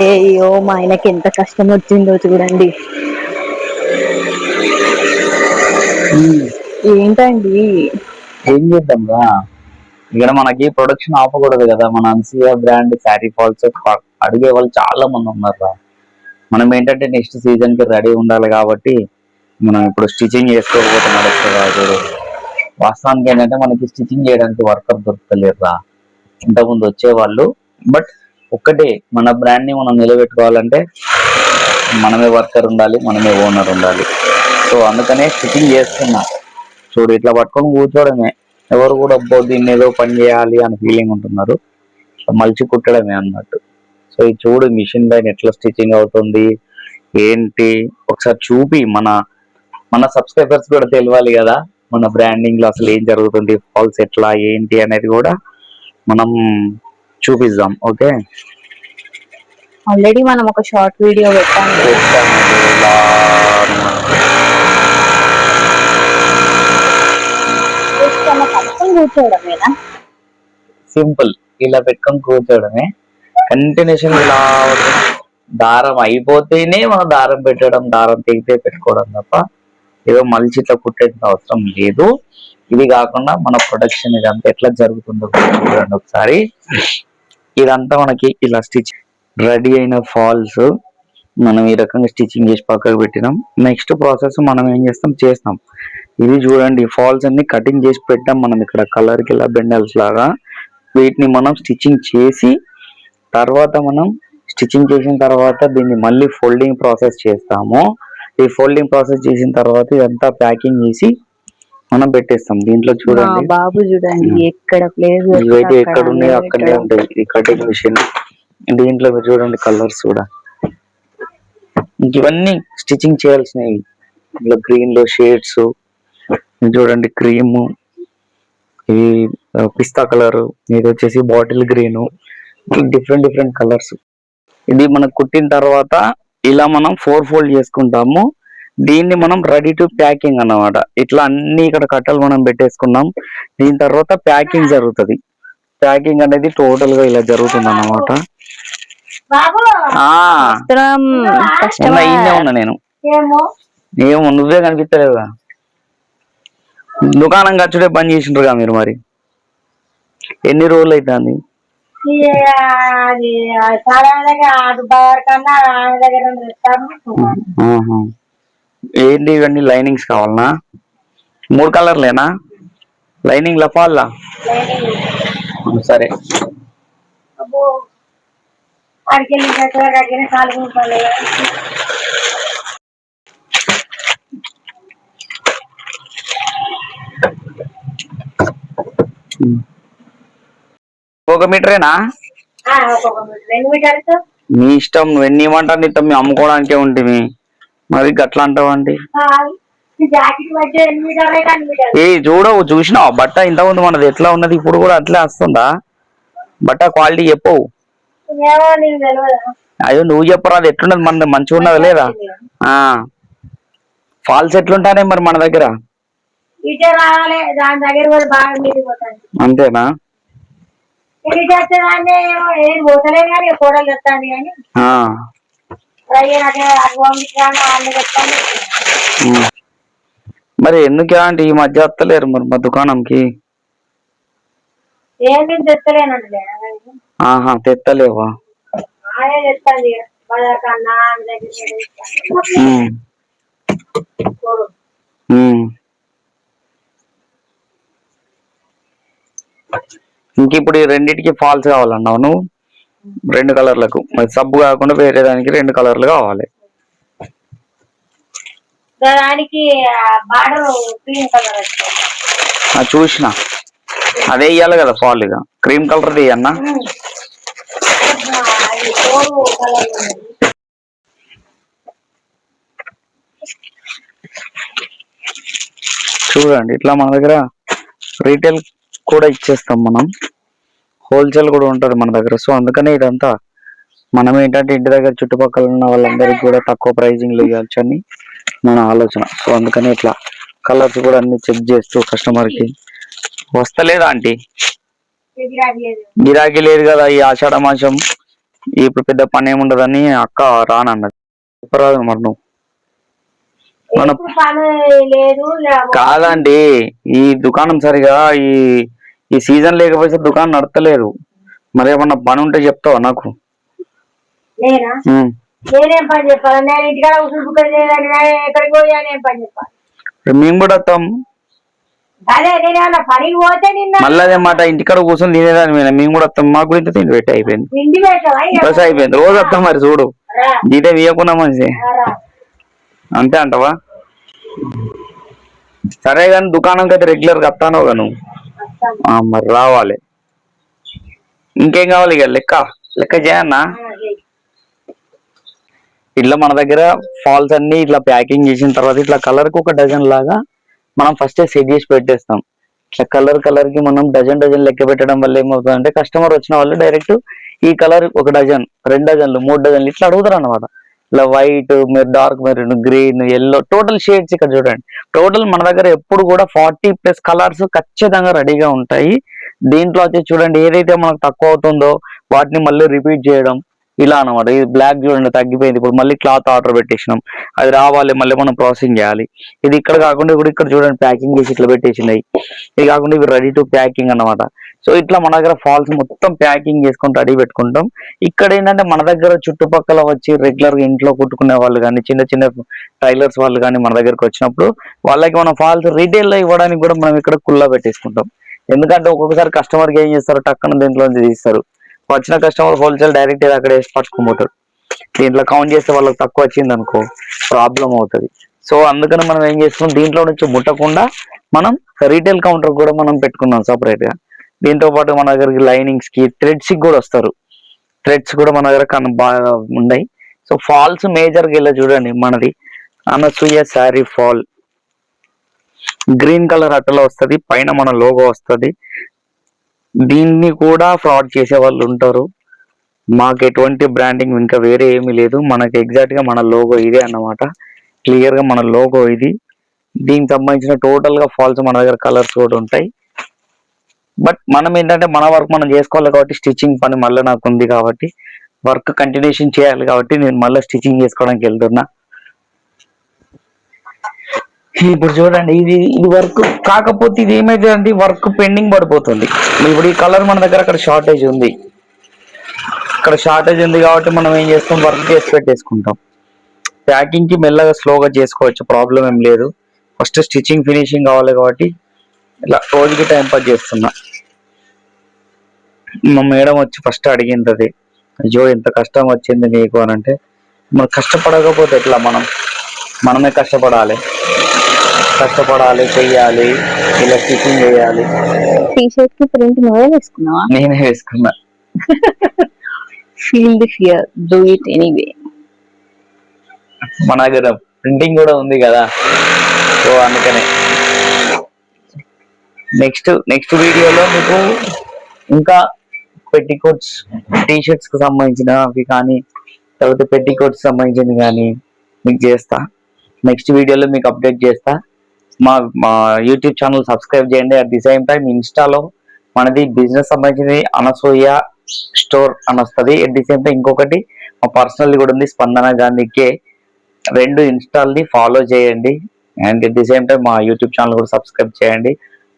అయ్యో మా ఆయనకి ఎంత కష్టం వచ్చిందో చూడండి. ఏంటండి? ఏం చేద్దాం రా, ఇక్కడ మనకి ప్రొడక్షన్ ఆపకూడదు కదా. మన అన్సియా బ్రాండ్ శారీ ఫాల్స్ అడిగే వాళ్ళు చాలా మంది ఉన్నారు రా. మనం ఏంటంటే నెక్స్ట్ సీజన్ కి రెడీ ఉండాలి కాబట్టి మనం ఇప్పుడు స్టిచ్చింగ్ చేసుకోకపోతే నడుస్తుంది కాదు. వాస్తవానికి ఏంటంటే మనకి స్టిచ్చింగ్ చేయడానికి వర్కర్ దొరకలేరు రా. ఇంతకుముందు వచ్చేవాళ్ళు. బట్ ఒక్కటే, మన బ్రాండ్ ని మనం నిలబెట్టుకోవాలంటే మనమే వర్కర్ ఉండాలి, మనమే ఓనర్ ఉండాలి. సో అందుకనే స్టిచ్చింగ్ చేస్తున్నా. చూడు, ఇట్లా పట్టుకొని కూర్చోవడమే. ఎవరు కూడా అబ్బో దీన్ని ఏదో పని చేయాలి అని ఫీలింగ్ ఉంటున్నారు. మలిచి కుట్టడమే అన్నట్టు. సో ఇది చూడు, మిషన్ పైన ఎట్లా స్టిచ్చింగ్ అవుతుంది ఏంటి ఒకసారి చూపి. మన మన సబ్స్క్రైబర్స్ కూడా తెలియాలి కదా మన బ్రాండింగ్ లో అసలు ఏం జరుగుతుంది, ఫాల్స్ ఎట్లా ఏంటి అనేది కూడా మనం చూపిద్దాం. ఓకే, ఆల్రెడీ మనం ఒక షార్ట్ వీడియో పెట్టాము. కూర్చోవడమేనా? సింపుల్, ఇలా పెట్టుకొని కూర్చోవడమే. కంటిన్యూషన్ ఇలా దారం అయిపోతేనే మనం దారం పెట్టడం, దారం తెగితే పెట్టుకోవడం తప్ప ఏదో మలిచి ఇట్లా కుట్టేసిన అవసరం లేదు. ఇది కాకుండా మన ప్రొడక్షన్ ఇదంతా ఎట్లా జరుగుతుందో చూడండి ఒకసారి. ఇదంతా మనకి ఇలా స్టిచ్ రెడీ అయిన ఫాల్స్ మనం ఈ రకంగా స్టిచ్చింగ్ చేసి పక్కకు పెట్టినాం. నెక్స్ట్ ప్రాసెస్ మనం ఏం చేస్తాం. ఇది చూడండి, ఫాల్స్ అన్ని కటింగ్ చేసి పెట్టాం మనం ఇక్కడ కలర్ కి ఇలా బెండల్స్ లాగా. వీటిని మనం స్టిచ్చింగ్ చేసి తర్వాత చేసిన తర్వాత దీన్ని మళ్ళీ ఫోల్డింగ్ ప్రాసెస్ చేస్తాము. ఈ ఫోల్డింగ్ ప్రాసెస్ చేసిన తర్వాత ఇదంతా ప్యాకింగ్ చేసి మనం పెట్టేస్తాం. దీంట్లో చూడండి బాబు, చూడండి ఎక్కడ ప్లేస్ ఇవైతే ఎక్కడ ఉన్నాయో అక్కడే ఉంటాయి. ఈ కటింగ్ మిషన్. దీంట్లో మీరు చూడండి కలర్స్ కూడా. ఇవన్నీ స్టిచ్చింగ్ చేయాల్సినవి. ఇట్లా గ్రీన్ లో షేడ్స్ చూడండి, క్రీమ్, ఇది పిస్తా కలర్, ఇది వచ్చేసి bottle green, different different colours. ఇది మనం కుట్టిన తర్వాత ఇలా మనం 4 ఫోల్డ్ చేసుకుంటాము. దీన్ని మనం రెడీ టు ప్యాకింగ్ అన్నమాట. ఇట్లా అన్ని ఇక్కడ కట్టలు మనం పెట్టేసుకున్నాం. దీని తర్వాత ప్యాకింగ్ జరుగుతుంది. ప్యాకింగ్ అనేది టోటల్ గా ఇలా జరుగుతుంది అన్నమాట. ఉన్నా నేను ఏమో నువ్వే కనిపించలేదుగా. దుకాణం ఖర్చుడే బంద్ చేసిండ్రుగా మీరు. మరి ఎన్ని రోజులు అవుతుంది? ఏంటి ఇవన్నీ లైనింగ్స్ కావాలనా? 3 కలర్లేనా? లైనింగ్ లఫాల్లా? సరే, ఒక మీటరేనా? మీ ఇష్టం, నువ్వు ఎన్ని ఇవ్వమంటారు నీతో. మేము అమ్ముకోవడానికే ఉంటుంది. మరి గట్లా అంటావండి. ఏ చూడవు, చూసినావు బట్ట ఇంతకుముందు మనది ఎట్లా ఉన్నది, ఇప్పుడు కూడా అట్లే వస్తుందా? బట్ట క్వాలిటీ చెప్పవు. అయ్యో నువ్వు చెప్పరా, అది ఎట్లున్నది మన మంచిగా ఉన్నది లేదా? ఫాల్స్ ఎట్లుంటానే మరి మన దగ్గర? అంతేనా? మరి ఎందుకు అంటే ఈ మధ్య వస్తలేరు మరి మా దుకాణంకి? ఆహా, తెత్తలేవా? ఇంక ఇప్పుడు ఈ రెండింటికి ఫాల్స్ కావాలన్నావు నువ్వు? 2 కలర్లకు. మరి సబ్బు కాకుండా వేరే దానికి 2 కలర్లు కావాలి. చూసిన అదే ఇయ్యాలి కదా ఫాల్. ఇక క్రీమ్ కలర్ తీయన్నా? చూడండి, ఇట్లా మన దగ్గర రీటైల్ కూడా ఇచ్చేస్తాం మనం. హోల్సేల్ కూడా ఉంటది మన దగ్గర. సో అందుకనే ఇదంతా మనం ఏంటంటే ఇంటి దగ్గర చుట్టుపక్కల ఉన్న వాళ్ళందరికీ కూడా తక్కువ ప్రైజింగ్ లో ఇవ్వచ్చు అని మన ఆలోచన. సో అందుకని ఇట్లా కలర్స్ కూడా అన్ని చెక్ చేస్తూ కస్టమర్ కి. వస్తలేదా ఆంటీ? గిరాకీ లేదు కదా ఈ ఆషాఢ మాసం. ఇప్పుడు పెద్ద పని ఏముండదని అక్క రానన్నది. చెప్పరాదు మరి నువ్వు. మన ఇప్పుడు పని లేదు కాదండి, ఈ దుకాణం సరిగా ఈ ఈ సీజన్ లేకపోతే దుకాణం నడతలేదు. మరి ఏమన్నా పని ఉంటే చెప్తావా నాకు? నేనా ఉమ్. నేనేం పని చెప్పాలి? నేను ఇంటికాడ ఉసులు బుక్కలు చేయడానికి ఎక్కడికి పోయా నేను పని చెప్పాలి? మేము కూడా వస్తాం. అదే నేనేమన్నా పనికి పోతే నిన్న మళ్ళీ అదే మాట, ఇంటికాడ కూర్చొని తినేదాని మీద మేము కూడా వస్తాం. మాకు కూడా ఇంత తిండి పెట్టి అయిపోయింది, ఇంటి పెట్టవా బస్ అయిపోయింది. రోజు వస్తాం మరి చూడు, జీతం ఇవ్వకుండా మంచి అంతే అంటవా? సరే కానీ దుకాణంకి అయితే రెగ్యులర్ గా వస్తానో నువ్వు. మరి రావాలి. ఇంకేం కావాలి? ఇక లెక్క లెక్క చేయన్నా. ఇట్లా మన దగ్గర ఫాల్స్ అన్ని ఇట్లా ప్యాకింగ్ చేసిన తర్వాత ఇట్లా కలర్ కి ఒక డజన్ లాగా మనం ఫస్ట్ సెట్ చేసి పెట్టేస్తాం. ఇట్లా కలర్ కి మనం డజన్ లెక్క పెట్టడం వల్ల ఏమవుతుందంటే కస్టమర్ వచ్చిన వాళ్ళు డైరెక్ట్ ఈ కలర్ ఒక డజన్, 2 డజన్లు, 3 డజన్లు ఇట్లా అడుగుతారు అన్నమాట. ఇలా white, dark maroon, green, yellow, total shades ఇక్కడ చూడండి. టోటల్ మన దగ్గర ఎప్పుడు కూడా 40+ కలర్స్ ఖచ్చితంగా రెడీగా ఉంటాయి. దీంట్లో వచ్చి చూడండి, ఏదైతే మనకు తక్కువ అవుతుందో వాటిని మళ్ళీ రిపీట్ చేయడం ఇలా అనమాట. ఇది బ్లాక్ చూడండి తగ్గిపోయింది, ఇప్పుడు మళ్ళీ క్లాత్ ఆర్డర్ పెట్టేసినాం, అది రావాలి, మళ్ళీ మనం ప్రాసెసింగ్ చేయాలి. ఇది ఇక్కడ కాకుండా ఇప్పుడు ఇక్కడ చూడండి ప్యాకింగ్ చేసి ఇట్లా పెట్టేసినాయి. ఇది కాకుండా ఇవి రెడీ టు ప్యాకింగ్ అన్నమాట. సో ఇట్లా మన దగ్గర ఫాల్స్ మొత్తం ప్యాకింగ్ చేసుకొని రెడీ పెట్టుకుంటాం. ఇక్కడ ఏంటంటే మన దగ్గర చుట్టుపక్కల వచ్చి రెగ్యులర్ గా ఇంట్లో కుట్టుకునే వాళ్ళు కానీ, చిన్న చిన్న టైలర్స్ వాళ్ళు కానీ మన దగ్గరకు వచ్చినప్పుడు వాళ్ళకి మనం ఫాల్స్ రీటైల్ లో ఇవ్వడానికి కూడా మనం ఇక్కడ కుల్లా పెట్టేసుకుంటాం. ఎందుకంటే ఒక్కొక్కసారి కస్టమర్కి ఏం చేస్తారు, టక్కన దీంట్లో తీస్తారు. వచ్చిన కస్టమర్ హోల్సేల్ డైరెక్ట్ అక్కడ వేసి పట్టుకుపోతారు. దీంట్లో కౌంట్ చేస్తే వాళ్ళకి తక్కువ వచ్చింది అనుకో ప్రాబ్లం అవుతుంది. సో అందుకని మనం ఏం చేస్తున్నాం, దీంట్లో నుంచి ముట్టకుండా మనం రీటైల్ కౌంటర్ కూడా మనం పెట్టుకున్నాం సపరేట్ గా. దీంతో పాటు మన దగ్గరికి లైనింగ్స్ కి, థ్రెడ్స్ కి కూడా వస్తారు. థ్రెడ్స్ కూడా మన దగ్గర బాగా ఉన్నాయి. సో ఫాల్స్ మేజర్ గా ఇలా చూడండి, మనది Anasuya sari fall green colour అట్టలో వస్తుంది, పైన మన లోగో వస్తుంది. దీన్ని కూడా ఫ్రాడ్ చేసే వాళ్ళు ఉంటారు. మాకు ఎటువంటి బ్రాండింగ్ ఇంకా వేరే ఏమీ లేదు, మనకి ఎగ్జాక్ట్ గా మన లోగో ఇదే అన్నమాట. క్లియర్ గా మన లోగో ఇది. దీనికి సంబంధించిన టోటల్ గా ఫాల్స్ మన దగ్గర కలర్స్ కూడా ఉంటాయి. బట్ మనం ఏంటంటే మన వర్క్ మనం చేసుకోవాలి కాబట్టి, స్టిచ్చింగ్ పని మళ్ళీ నాకు ఉంది కాబట్టి, వర్క్ కంటిన్యూషన్ చేయాలి కాబట్టి నేను మళ్ళీ స్టిచ్చింగ్ చేసుకోవడానికి వెళ్తున్నా. ఇప్పుడు చూడండి, ఇది వర్క్ కాకపోతే ఇది ఏమైతే అంటే వర్క్ పెండింగ్ పడిపోతుంది. ఇప్పుడు ఈ కలర్ మన దగ్గర అక్కడ షార్టేజ్ ఉంది, ఇక్కడ షార్టేజ్ ఉంది కాబట్టి మనం ఏం చేస్తాం, వర్క్ చేసి పెట్టేసుకుంటాం. ప్యాకింగ్ కి మెల్లగా స్లోగా చేసుకోవచ్చు, ప్రాబ్లం ఏం లేదు. ఫస్ట్ స్టిచ్చింగ్ ఫినిషింగ్ కావాలి కాబట్టి ఇలా రోజుకి టైం పాస్ చేస్తున్నా. మా మేడం వచ్చి ఫస్ట్ అడిగింది, అయ్యో ఎంత కష్టం వచ్చింది నీకు అని. అంటే మనం కష్టపడకపోతే ఎట్లా, మనమే కష్టపడాలి, చెయ్యాలి, ఇలా స్టిచ్చింగ్ చేయాలి. టీషర్ట్ కి ప్రింట్ నువ్వే వేసుకున్నావా? నేనే వేసుకున్నా. Feel the fear, do it anyway. మన దగ్గర ప్రింటింగ్ కూడా ఉంది కదా, సో అందుకనే. నెక్స్ట్ వీడియోలో మీకు ఇంకా పెట్టికోట్స్, టీషర్ట్స్ కి సంబంధించినవి కానీ, లేకపోతే పెట్టికోట్స్ సంబంధించింది కానీ మీకు చేస్తా. నెక్స్ట్ వీడియోలో మీకు అప్డేట్ చేస్తా. మా యూట్యూబ్ ఛానల్ సబ్స్క్రైబ్ చేయండి. అట్ ది సేమ్ టైం ఇన్స్టాలో మనది బిజినెస్ సంబంధించింది అనసూయ స్టోర్ అని వస్తుంది. అట్ ది సేమ్ టైం ఇంకొకటి మా పర్సనల్ కూడా ఉంది, స్పందన గాంధీకే. 2 ఇన్స్టాల్ని ఫాలో చేయండి. And at the same time మా యూట్యూబ్ ఛానల్ కూడా సబ్స్క్రైబ్ చేయండి.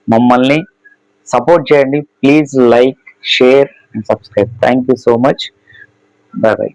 మమ్మల్ని సపోర్ట్ చేయండి. Please like, share and subscribe. Thank you so much. Bye bye.